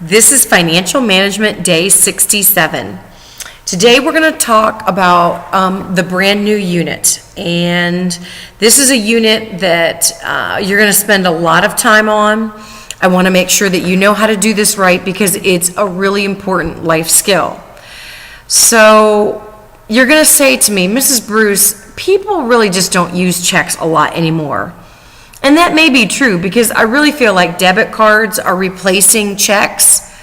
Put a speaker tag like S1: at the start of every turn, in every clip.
S1: This is Financial Management Day 67. Today we're going to talk about the brand new unit, and this is a unit that you're going to spend a lot of time on. I want to make sure that you know how to do this right because it's a really important life skill. So you're going to say to me, Mrs. Bruce, people really just don't use checks a lot anymore. And that may be true because I really feel like debit cards are replacing checks,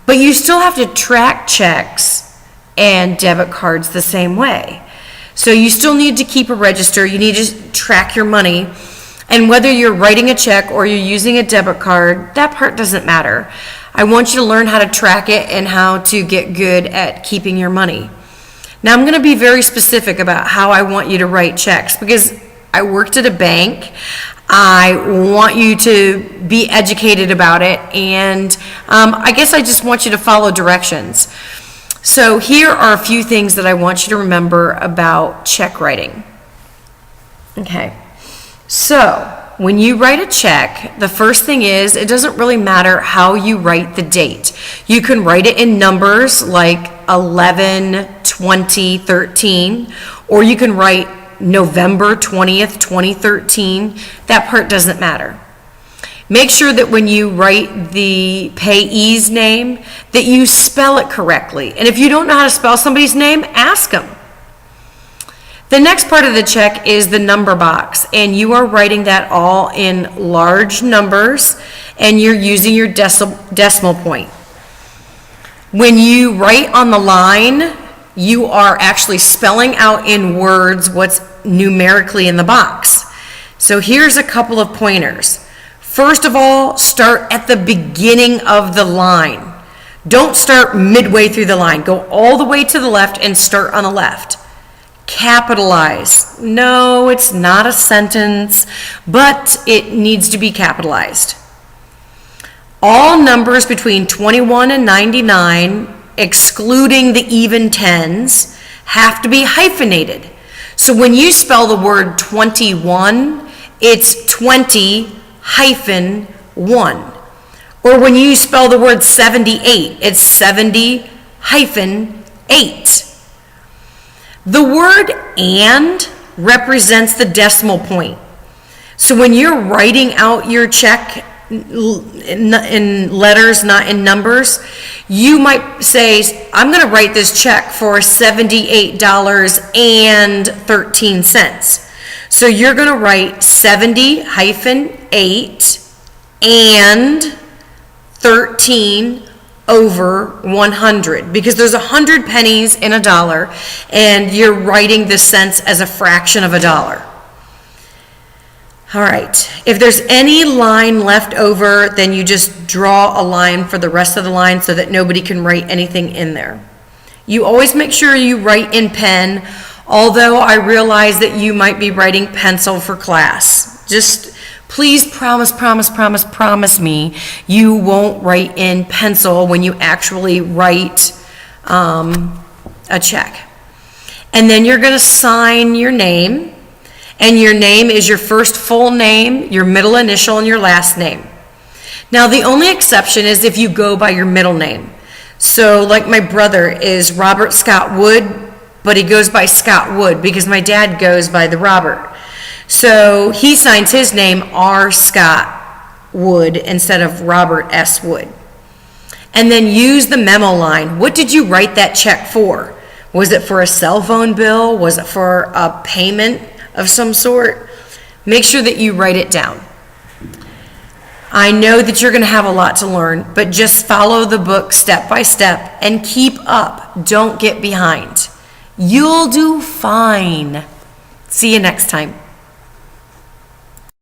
S1: but you still have to track checks and debit cards the same way. So you still need to keep a register, you need to track your money, and whether you're writing a check or you're using a debit card, that part doesn't matter. I want you to learn how to track it and how to get good at keeping your money. Now I'm going to be very specific about how I want you to write checks because I worked at a bank. I want you to be educated about it, and I guess I just want you to follow directions. So here are a few things that I want you to remember about check writing. Okay, so when you write a check, the first thing is it doesn't really matter how you write the date. You can write it in numbers like 11, 20, 13, or you can write November 20th, 2013. That part doesn't matter. Make sure that when you write the payee's name that you spell it correctly. And if you don't know how to spell somebody's name, ask them. The next part of the check is the number box, and you are writing that all in large numbers, and you're using your decimal point. When you write on the line, you are actually spelling out in words what's numerically in the box. So here's a couple of pointers. First of all, start at the beginning of the line. Don't start midway through the line. Go all the way to the left and start on the left. Capitalize. No, it's not a sentence, but it needs to be capitalized. All numbers between 21 and 99, excluding the even tens, have to be hyphenated. So when you spell the word 21, it's 20 hyphen 1. Or when you spell the word 78, it's 70 hyphen 8. The word and represents the decimal point. So when you're writing out your check in letters, not in numbers, you might say, I'm going to write this check for $78.13. So you're going to write 70-8 and 13 over 100 because there's 100 pennies in a dollar and you're writing the cents as a fraction of a dollar. All right, if there's any line left over, then you just draw a line for the rest of the line so that nobody can write anything in there. You always make sure you write in pen, although I realize that you might be writing pencil for class. Just please promise me you won't write in pencil when you actually write a check. And then you're going to sign your name. And your name is your first full name, your middle initial, and your last name. Now, the only exception is if you go by your middle name. So, like my brother is Robert Scott Wood, but he goes by Scott Wood because my dad goes by the Robert. So, he signs his name R. Scott Wood instead of Robert S. Wood. And then use the memo line. What did you write that check for? Was it for a cell phone bill? Was it for a payment of some sort? Make sure that you write it down. I know that you're going to have a lot to learn, but just follow the book step by step and keep up. Don't get behind. You'll do fine. See you next time.